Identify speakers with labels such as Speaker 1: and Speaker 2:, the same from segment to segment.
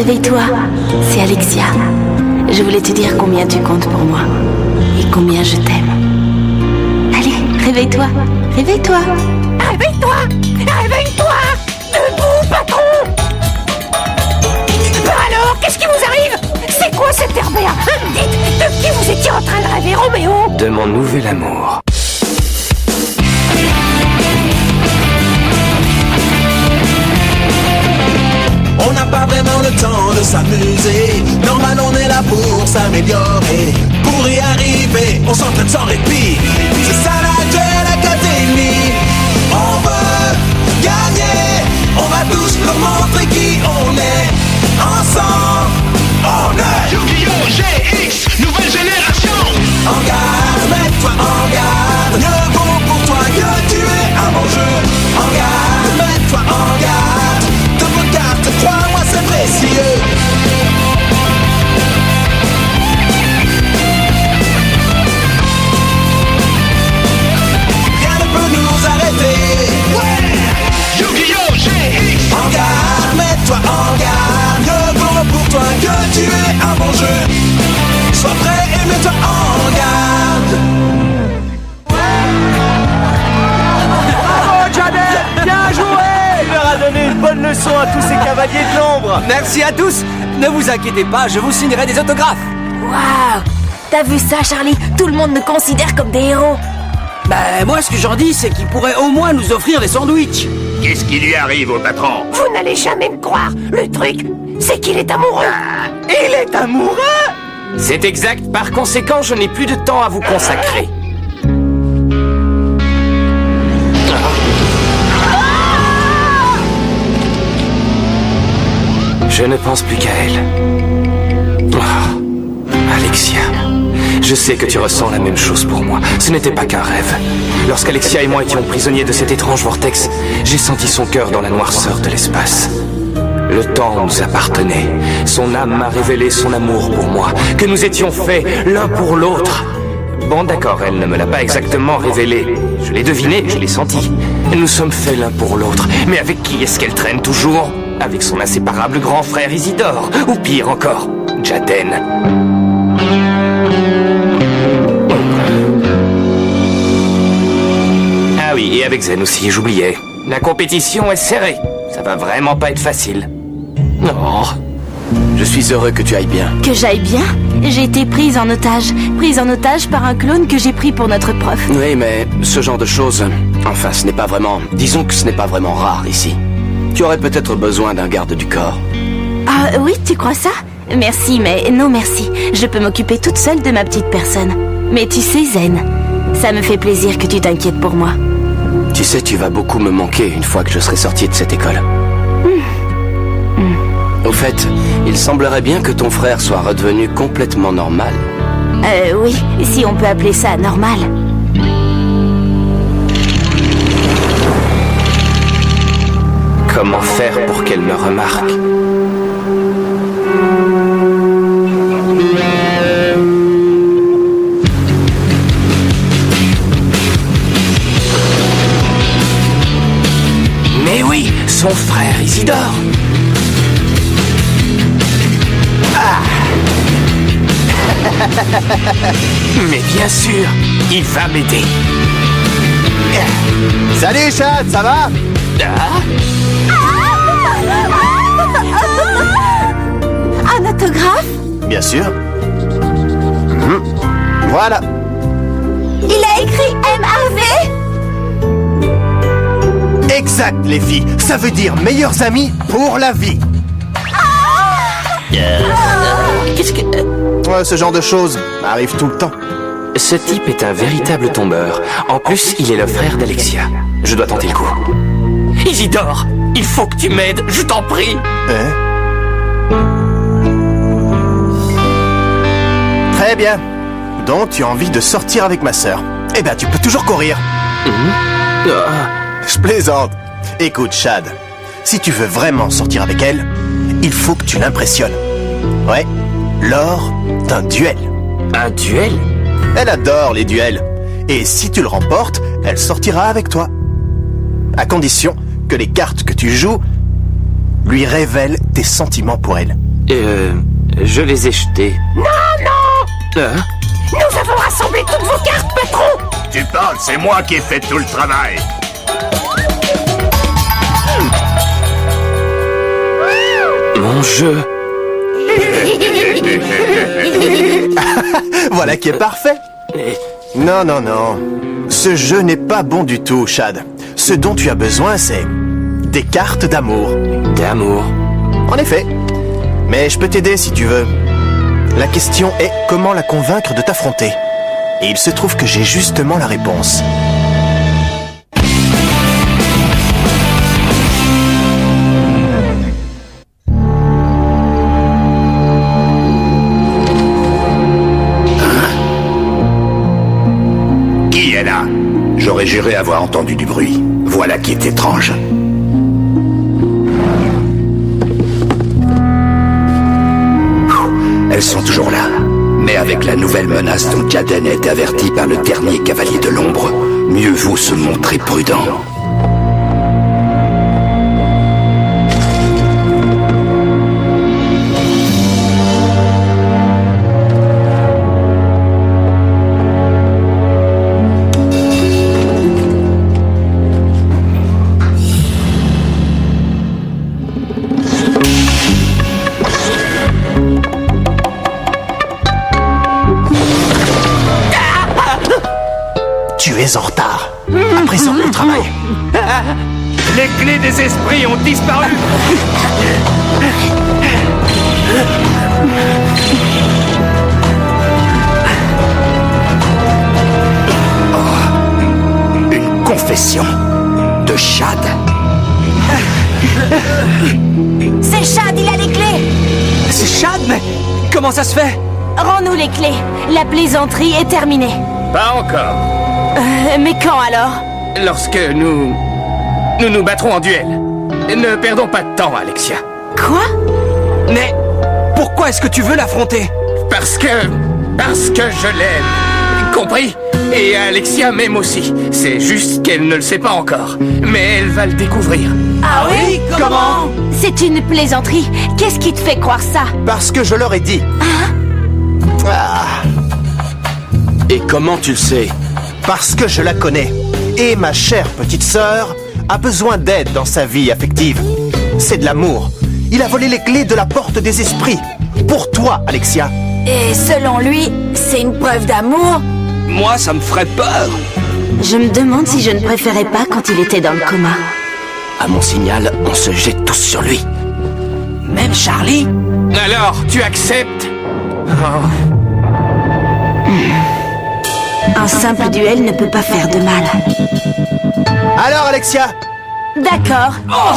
Speaker 1: réveille-toi, c'est Alexia. Je voulais te dire combien tu comptes pour moi et combien je t'aime. Allez, réveille-toi, réveille-toi.
Speaker 2: Réveille-toi! Réveille-toi! Debout, patron! Bah alors, qu'est-ce qui vous arrive? C'est quoi cette herbéa? Dites, de qui vous étiez en train de rêver, Roméo?
Speaker 3: De mon nouvel amour.
Speaker 4: On n'a pas vraiment le temps de s'amuser. Normal, on est là pour s'améliorer. Pour y arriver, on s'entraîne sans répit. C'est ça la Duel Academy. On veut gagner. On va tous leur montrer qui on est. Ensemble, on est
Speaker 5: Yu-Gi-Oh! GX, nouvelle génération.
Speaker 4: en garde, mets-toi en garde. Mieux vaut pour toi que tu es un bon jeu. En garde, mets-toi en garde. De vos cartes, crois-moi, c'est précieux. Rien ne peut nous arrêter.
Speaker 5: Ouais! Yu-Gi-Oh! GX.
Speaker 4: En garde, mets-toi en garde. Mieux vaut pour toi que tu es un bon jeu. Sois prêt et mets-toi en garde.
Speaker 6: Bravo, Jaden! Bien joué! Il leur a donné une bonne leçon à tous ces cavaliers de l'ombre.
Speaker 7: Merci à tous. Ne vous inquiétez pas, je vous signerai des autographes.
Speaker 1: Waouh! T'as vu ça, Charlie? Tout le monde nous considère comme des héros.
Speaker 7: Bah, moi, ce que j'en dis, c'est qu'ils pourraient au moins nous offrir des sandwichs.
Speaker 5: Qu'est-ce qui lui arrive au patron?
Speaker 2: Vous n'allez jamais me croire. Le truc, c'est qu'il est amoureux.
Speaker 6: Il est amoureux!
Speaker 3: C'est exact, par conséquent, je n'ai plus de temps à vous consacrer. Je ne pense plus qu'à elle. Oh, Alexia, je sais que tu ressens la même chose pour moi. Ce n'était pas qu'un rêve. Lorsqu'Alexia et moi étions prisonniers de cet étrange vortex, j'ai senti son cœur dans la noirceur de l'espace. Le temps nous appartenait. Son âme m'a révélé son amour pour moi, que nous étions faits l'un pour l'autre. Bon, d'accord, elle ne me l'a pas exactement révélé. Je l'ai deviné, je l'ai senti. Nous sommes faits l'un pour l'autre. Mais avec qui est-ce qu'elle traîne toujours? Avec son inséparable grand frère Isidore. Ou pire encore, Jaden. Ah oui, et avec Zen aussi, j'oubliais. La compétition est serrée. Ça va vraiment pas être facile. Oh.
Speaker 7: Je suis heureux que tu ailles bien.
Speaker 1: Que j'aille bien? J'ai été prise en otage par un clone que j'ai pris pour notre prof.
Speaker 7: Oui, mais ce genre de choses, enfin, ce n'est pas vraiment... Disons que ce n'est pas vraiment rare ici. Tu aurais peut-être besoin d'un garde du corps.
Speaker 1: Ah oui, tu crois ça? Merci, mais non merci. Je peux m'occuper toute seule de ma petite personne. Mais tu sais, Zen, ça me fait plaisir que tu t'inquiètes pour moi.
Speaker 7: Tu sais, tu vas beaucoup me manquer une fois que je serai sorti de cette école. Au fait, il semblerait bien que ton frère soit redevenu complètement normal.
Speaker 1: Oui, si on peut appeler ça normal.
Speaker 3: Comment faire pour qu'elle me remarque? Mais oui, son frère Isidore. Mais bien sûr, il va m'aider.
Speaker 6: Salut, Chad, ça va?
Speaker 1: Un autographe?
Speaker 6: Bien sûr. Voilà.
Speaker 1: Il a écrit MAV?
Speaker 6: Exact, les filles. Ça veut dire meilleurs amis pour la vie.
Speaker 3: Qu'est-ce que...
Speaker 6: Ouais, ce genre de choses arrive tout le temps.
Speaker 3: Ce type est un véritable tombeur. En plus, il est le frère d'Alexia. Je dois tenter le coup. Isidore, il faut que tu m'aides, je t'en prie.
Speaker 6: Très bien. Donc, tu as envie de sortir avec ma sœur. Eh ben, tu peux toujours courir. Je plaisante. Écoute, Chad, si tu veux vraiment sortir avec elle, il faut que tu l'impressionnes. Ouais, lors d'un duel.
Speaker 3: Un duel?
Speaker 6: Elle adore les duels. Et si tu le remportes, elle sortira avec toi. À condition que les cartes que tu joues lui révèlent tes sentiments pour elle.
Speaker 3: Je les ai jetés.
Speaker 2: Non, non! Nous avons rassemblé toutes vos cartes, patron!
Speaker 5: Tu parles, c'est moi qui ai fait tout le travail.
Speaker 3: Mon jeu.
Speaker 6: Voilà qui est parfait. Non, non, non. Ce jeu n'est pas bon du tout, Chad. Ce dont tu as besoin, c'est des cartes d'amour.
Speaker 3: D'amour.
Speaker 6: En effet. Mais je peux t'aider si tu veux. La question est comment la convaincre de t'affronter. Et il se trouve que j'ai justement la réponse.
Speaker 5: Qui est là? J'aurais juré avoir entendu du bruit. Voilà qui est étrange. Elles sont toujours là. Mais avec la nouvelle menace dont Jaden a été averti par le dernier cavalier de l'ombre, mieux vaut se montrer prudent.
Speaker 6: Tu es en retard. À présent, le travail.
Speaker 3: Les clés des esprits ont disparu.
Speaker 5: Une confession de Chad.
Speaker 1: C'est Chad, il a les clés!
Speaker 3: C'est Chad, mais comment ça se fait?
Speaker 1: Rends-nous les clés. La plaisanterie est terminée.
Speaker 3: Pas encore.
Speaker 1: Mais quand alors?
Speaker 3: Lorsque nous nous battrons en duel. Ne perdons pas de temps, Alexia.
Speaker 1: Quoi?
Speaker 3: Mais pourquoi est-ce que tu veux l'affronter? Parce que je l'aime. Compris? Et Alexia m'aime aussi. C'est juste qu'elle ne le sait pas encore. Mais elle va le découvrir.
Speaker 1: Ah oui? Comment? C'est une plaisanterie. Qu'est-ce qui te fait croire ça?
Speaker 6: Parce que je leur ai dit. Ah,
Speaker 7: Et comment tu le sais?
Speaker 6: parce que je la connais. Et ma chère petite sœur a besoin d'aide dans sa vie affective. C'est de l'amour. Il a volé les clés de la porte des esprits. Pour toi, Alexia.
Speaker 1: Et selon lui, c'est une preuve d'amour?
Speaker 7: Moi, ça me ferait peur.
Speaker 1: Je me demande si je ne préférais pas quand il était dans le coma.
Speaker 7: À mon signal, on se jette tous sur lui.
Speaker 3: Même Charlie? Alors, tu acceptes?
Speaker 1: Un simple duel ne peut pas faire de mal.
Speaker 6: Alors, Alexia?
Speaker 1: D'accord,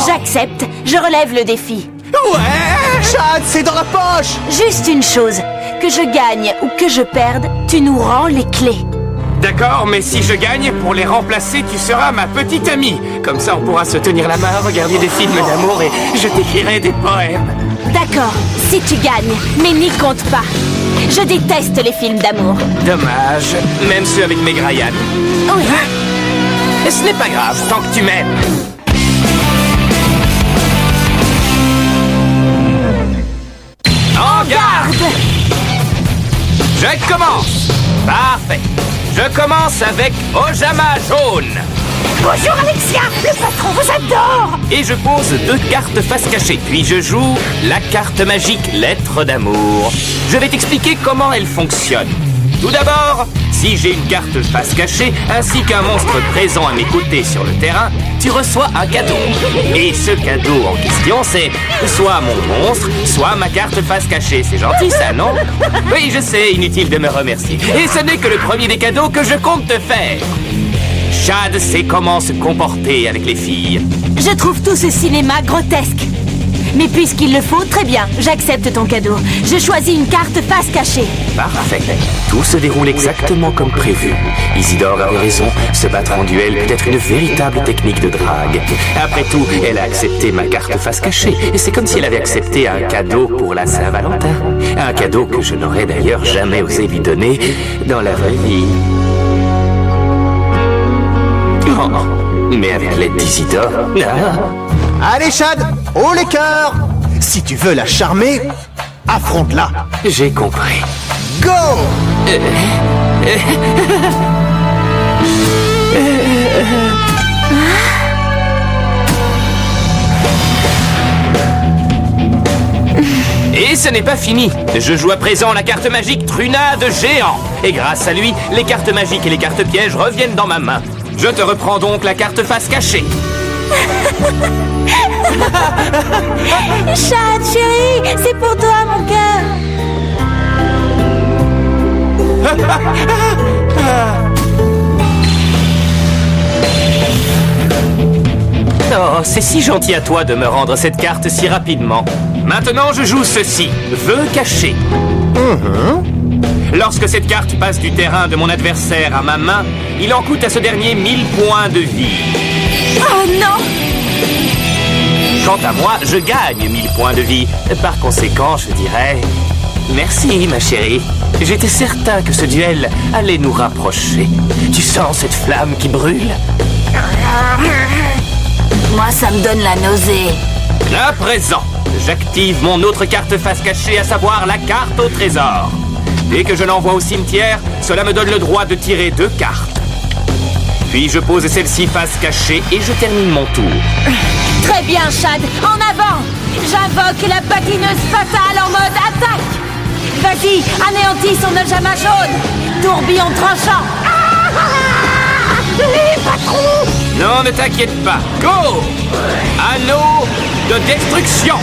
Speaker 1: j'accepte. Je relève le défi.
Speaker 3: Ouais!
Speaker 6: Chad, c'est dans la poche!
Speaker 1: Juste une chose. Que je gagne ou que je perde, tu nous rends les clés.
Speaker 3: D'accord, mais si je gagne, pour les remplacer, tu seras ma petite amie. Comme ça, on pourra se tenir la main, regarder des films d'amour et je t'écrirai des poèmes.
Speaker 1: D'accord, si tu gagnes, mais n'y compte pas. Je déteste les films d'amour.
Speaker 3: Dommage, même ceux avec Meg Ryan.
Speaker 1: Oui.
Speaker 3: Et ce n'est pas grave, tant que tu m'aimes. En garde! Je commence. Parfait. Je commence avec Ojama jaune.
Speaker 2: Bonjour Alexia, le patron vous adore!
Speaker 3: Et je pose 2 cartes face cachée. Puis je joue la carte magique Lettre d'amour. Je vais t'expliquer comment elle fonctionne. Tout d'abord, si j'ai une carte face cachée ainsi qu'un monstre présent à mes côtés sur le terrain, tu reçois un cadeau. Et ce cadeau en question, c'est soit mon monstre, soit ma carte face cachée. C'est gentil ça, non? Oui, je sais, inutile de me remercier. Et ce n'est que le premier des cadeaux que je compte te faire. Chad sait comment se comporter avec les filles.
Speaker 1: Je trouve tout ce cinéma grotesque. Mais puisqu'il le faut, très bien, j'accepte ton cadeau. Je choisis une carte face cachée.
Speaker 3: Parfait. Tout se déroule exactement comme prévu. Isidore avait raison, se battre en duel peut être une véritable technique de drague. Après tout, elle a accepté ma carte face cachée. Et c'est comme si elle avait accepté un cadeau pour la Saint-Valentin. Un cadeau que je n'aurais d'ailleurs jamais osé lui donner dans la vraie vie. Oh, mais avec l'aide d'Isidore... Ah.
Speaker 6: Allez, Chad, haut les cœurs! Si tu veux la charmer, Affronte-la.
Speaker 3: J'ai compris.
Speaker 6: Go!
Speaker 3: Et ce n'est pas fini. Je joue à présent la carte magique Trunade Géant. Et grâce à lui, les cartes magiques et les cartes pièges reviennent dans ma main. Je te reprends donc la carte face cachée.
Speaker 1: Chad, chérie, c'est pour toi, mon cœur.
Speaker 3: Oh, c'est si gentil à toi de me rendre cette carte si rapidement. Maintenant, je joue ceci. Vœu caché. Lorsque cette carte passe du terrain de mon adversaire à ma main, il en coûte à ce dernier 1000 points de vie.
Speaker 1: Oh non!
Speaker 3: Quant à moi, je gagne 1000 points de vie. Par conséquent, je dirais... Merci, ma chérie. J'étais certain que ce duel allait nous rapprocher. Tu sens cette flamme qui brûle?
Speaker 1: Moi, ça me donne la nausée.
Speaker 3: À présent, j'active mon autre carte face cachée, à savoir la carte au trésor. Dès que je l'envoie au cimetière, cela me donne le droit de tirer 2 cartes. Puis je pose celle-ci face cachée et je termine mon tour.
Speaker 2: Très bien, Chad, en avant! J'invoque la patineuse fatale en mode attaque! Vas-y, anéantis son Ojama jaune! Tourbillon tranchant! Les patrons!
Speaker 3: Non, ne t'inquiète pas. Go! Anneau de destruction!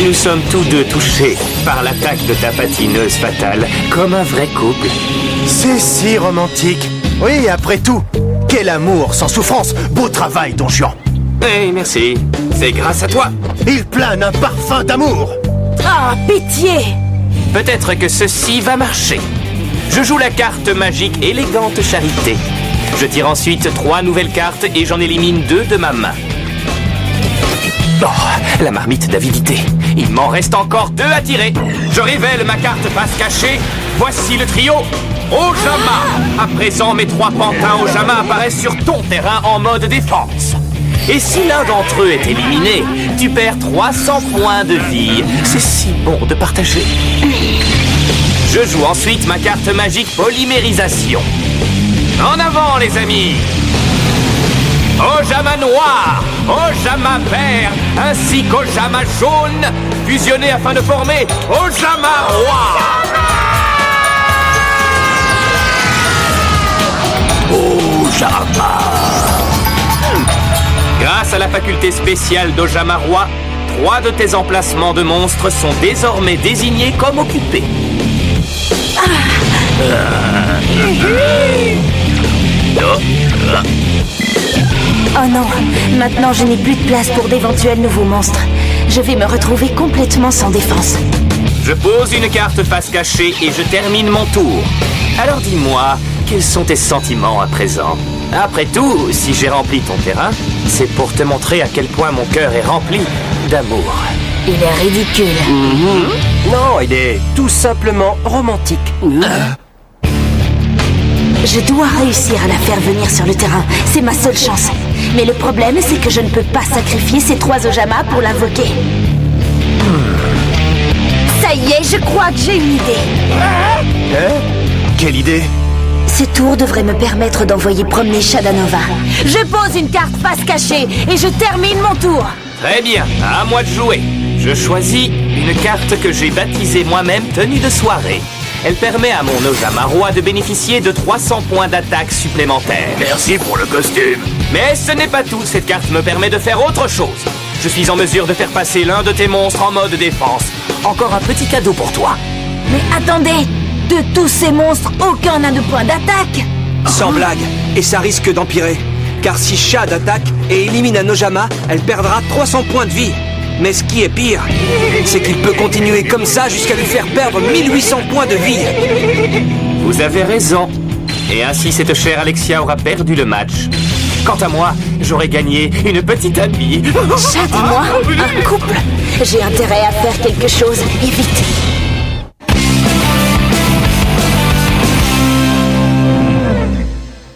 Speaker 3: Nous sommes tous deux touchés par l'attaque de ta patineuse fatale, comme un vrai couple.
Speaker 6: C'est si romantique. Oui, après tout, quel amour sans souffrance. Beau travail, Don Juan.
Speaker 3: Eh, merci. C'est grâce à toi.
Speaker 6: Il plane un parfum d'amour.
Speaker 2: Ah, pitié!
Speaker 3: Peut-être que ceci va marcher. Je joue la carte magique Élégante Charité. Je tire ensuite 3 nouvelles cartes et j'en élimine 2 de ma main. Oh, la marmite d'avidité. Il m'en reste encore 2 à tirer. Je révèle ma carte face cachée. Voici le trio Ojama. À présent, mes 3 pantins Ojama apparaissent sur ton terrain en mode défense. Et si l'un d'entre eux est éliminé, tu perds 300 points de vie. C'est si bon de partager. Je joue ensuite ma carte magique Polymérisation. En avant, les amis! Ojama noir, Ojama vert, ainsi qu'Ojama jaune, fusionnés afin de former Ojama roi!
Speaker 5: Ojama.
Speaker 3: Grâce à la faculté spéciale d'Ojama roi, 3 de tes emplacements de monstres sont désormais désignés comme occupés.
Speaker 1: Oh non, maintenant je n'ai plus de place pour d'éventuels nouveaux monstres. Je vais me retrouver complètement sans défense.
Speaker 3: Je pose une carte face cachée et je termine mon tour. Alors dis-moi, quels sont tes sentiments à présent? Après tout, si j'ai rempli ton terrain, c'est pour te montrer à quel point mon cœur est rempli d'amour.
Speaker 1: Il est ridicule.
Speaker 8: Non, il est tout simplement romantique.
Speaker 1: Je dois réussir à la faire venir sur le terrain. C'est ma seule chance. Mais le problème, c'est que je ne peux pas sacrifier ces 3 Ojama pour l'invoquer.
Speaker 2: Ça y est, je crois que j'ai une idée.
Speaker 6: Quelle idée?
Speaker 1: Ce tour devrait me permettre d'envoyer promener Shadanova.
Speaker 2: Je pose une carte face cachée et je termine mon tour.
Speaker 3: Très bien, à moi de jouer. Je choisis une carte que j'ai baptisée moi-même tenue de soirée. Elle permet à mon Ojama roi de bénéficier de 300 points d'attaque supplémentaires.
Speaker 5: Merci pour le costume.
Speaker 3: Mais ce n'est pas tout, cette carte me permet de faire autre chose. Je suis en mesure de faire passer l'un de tes monstres en mode défense. Encore un petit cadeau pour toi.
Speaker 2: Mais attendez, de tous ces monstres, aucun n'a de point d'attaque.
Speaker 8: Sans blague, et ça risque d'empirer. Car si Shad attaque et élimine un Ojama, elle perdra 300 points de vie. Mais ce qui est pire, c'est qu'il peut continuer comme ça jusqu'à lui faire perdre 1800 points de vie.
Speaker 3: Vous avez raison. Et ainsi cette chère Alexia aura perdu le match. Quant à moi, j'aurais gagné une petite amie.
Speaker 1: Chad et moi, un couple. J'ai intérêt à faire quelque chose, et vite.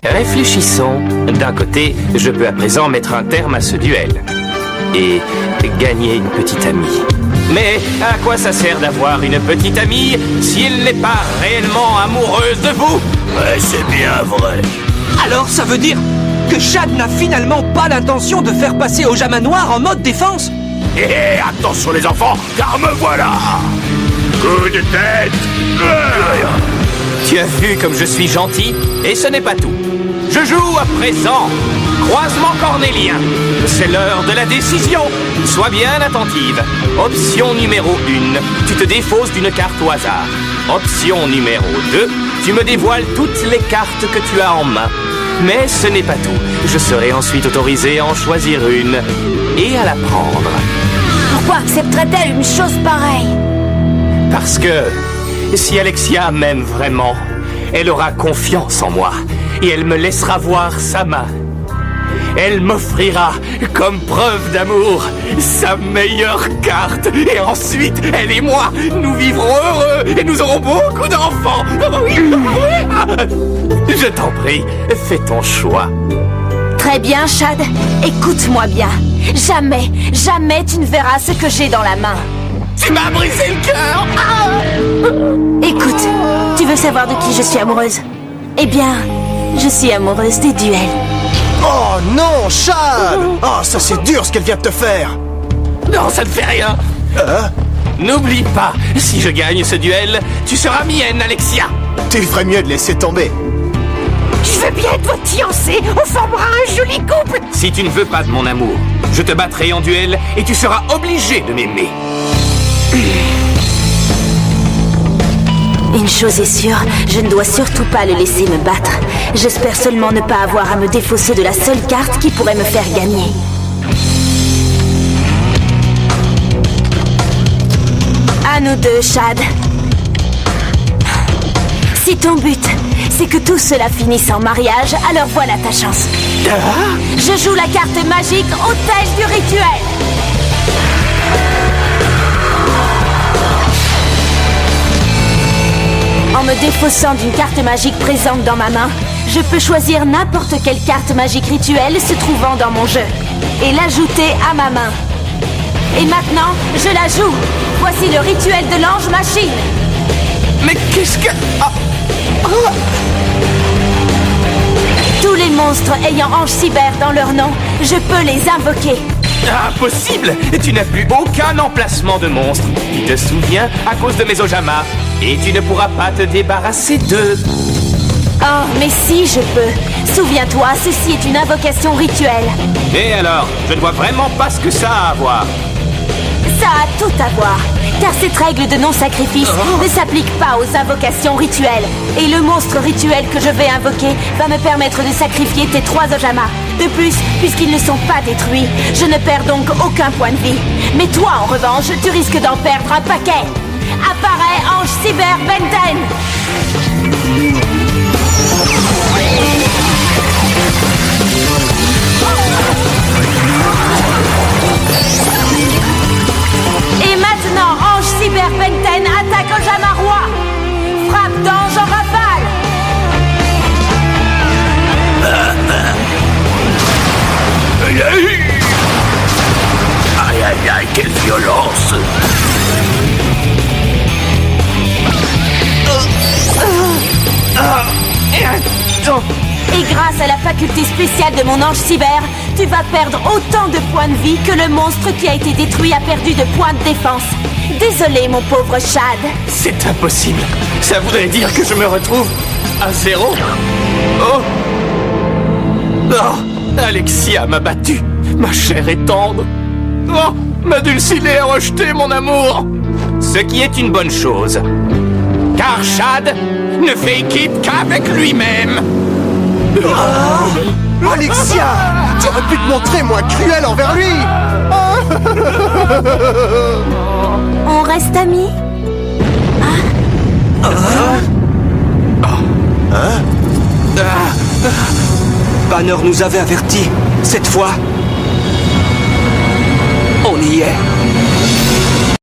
Speaker 3: Réfléchissons. D'un côté, je peux à présent mettre un terme à ce duel. et gagner une petite amie. Mais à quoi ça sert d'avoir une petite amie s'il n'est pas réellement amoureuse de vous?
Speaker 5: Ouais, c'est bien vrai.
Speaker 8: Alors ça veut dire que Shad n'a finalement pas l'intention de faire passer Ojama Noir en mode défense?
Speaker 5: Hé, attention les enfants, car me voilà. Coup de tête.
Speaker 3: Tu as vu comme je suis gentil? Et ce n'est pas tout. Je joue à présent croisement cornélien. C'est l'heure de la décision. Sois bien attentive. Option numéro 1, tu te défausses d'une carte au hasard. Option numéro 2, tu me dévoiles toutes les cartes que tu as en main. Mais ce n'est pas tout. Je serai ensuite autorisé à en choisir une et à la prendre.
Speaker 2: Pourquoi accepterait-elle une chose pareille?
Speaker 3: Parce que si Alexia m'aime vraiment, elle aura confiance en moi et elle me laissera voir sa main. Elle m'offrira, comme preuve d'amour, sa meilleure carte. Et ensuite, elle et moi, nous vivrons heureux et nous aurons beaucoup d'enfants. Je t'en prie, fais ton choix.
Speaker 2: Très bien, Shad. Écoute-moi bien. Jamais, jamais tu ne verras ce que j'ai dans la main.
Speaker 3: Tu m'as brisé le cœur.
Speaker 2: Écoute, tu veux savoir de qui je suis amoureuse? Eh bien, je suis amoureuse des duels.
Speaker 6: Oh non, Shad! Oh, ça c'est dur ce qu'elle vient de te faire!
Speaker 3: Non, ça ne fait rien. N'oublie pas, si je gagne ce duel, tu seras mienne, Alexia.
Speaker 6: Tu ferais mieux de laisser tomber.
Speaker 2: Je veux bien être votre fiancée. On formera un joli couple.
Speaker 3: Si tu ne veux pas de mon amour, je te battrai en duel et tu seras obligé de m'aimer.
Speaker 1: Une chose est sûre, je ne dois surtout pas le laisser me battre. J'espère seulement ne pas avoir à me défausser de la seule carte qui pourrait me faire gagner. À nous deux, Shad. Si ton but, c'est que tout cela finisse en mariage, alors voilà ta chance.
Speaker 2: Je joue la carte magique Hôtel du Rituel.
Speaker 1: En me défaussant d'une carte magique présente dans ma main, je peux choisir n'importe quelle carte magique rituelle se trouvant dans mon jeu et l'ajouter à ma main. Et maintenant, je la joue. Voici le rituel de l'ange machine.
Speaker 3: Mais qu'est-ce que...
Speaker 1: Tous les monstres ayant ange cyber dans leur nom, je peux les invoquer.
Speaker 3: Impossible! Tu n'as plus aucun emplacement de monstre. Tu te souviens à cause de mes Ojama. Et tu ne pourras pas te débarrasser d'eux.
Speaker 1: Oh, mais si je peux. Souviens-toi, ceci est une invocation rituelle.
Speaker 3: Et alors, je ne vois vraiment pas ce que ça a à voir.
Speaker 1: Ça a tout à voir. Car cette règle de non-sacrifice ne s'applique pas aux invocations rituelles. Et le monstre rituel que je vais invoquer va me permettre de sacrifier tes 3 Ojama. De plus, puisqu'ils ne sont pas détruits, je ne perds donc aucun point de vie. Mais toi, en revanche, tu risques d'en perdre un paquet. Apparaît Ange Cyber Benten.
Speaker 2: Et maintenant, Ange Cyber Benten attaque Ojama Roi. Frappe d'ange en rafale.
Speaker 5: Aïe aïe aïe, quelle violence!
Speaker 1: Et grâce à la faculté spéciale de mon ange cyber, tu vas perdre autant de points de vie que le monstre qui a été détruit a perdu de points de défense. Désolé, mon pauvre Shad.
Speaker 3: C'est impossible. Ça voudrait dire que je me retrouve à 0. Oh! Oh! Alexia m'a battu. Ma chair est tendre. Oh! Ma Dulcinée a rejeté mon amour. Ce qui est une bonne chose. Car Shad ne fait équipe qu'avec lui-même.
Speaker 6: Alexia! Tu aurais pu te montrer moins cruel envers lui!
Speaker 1: On reste amis?
Speaker 8: Banner nous avait avertis. Cette fois, on y est.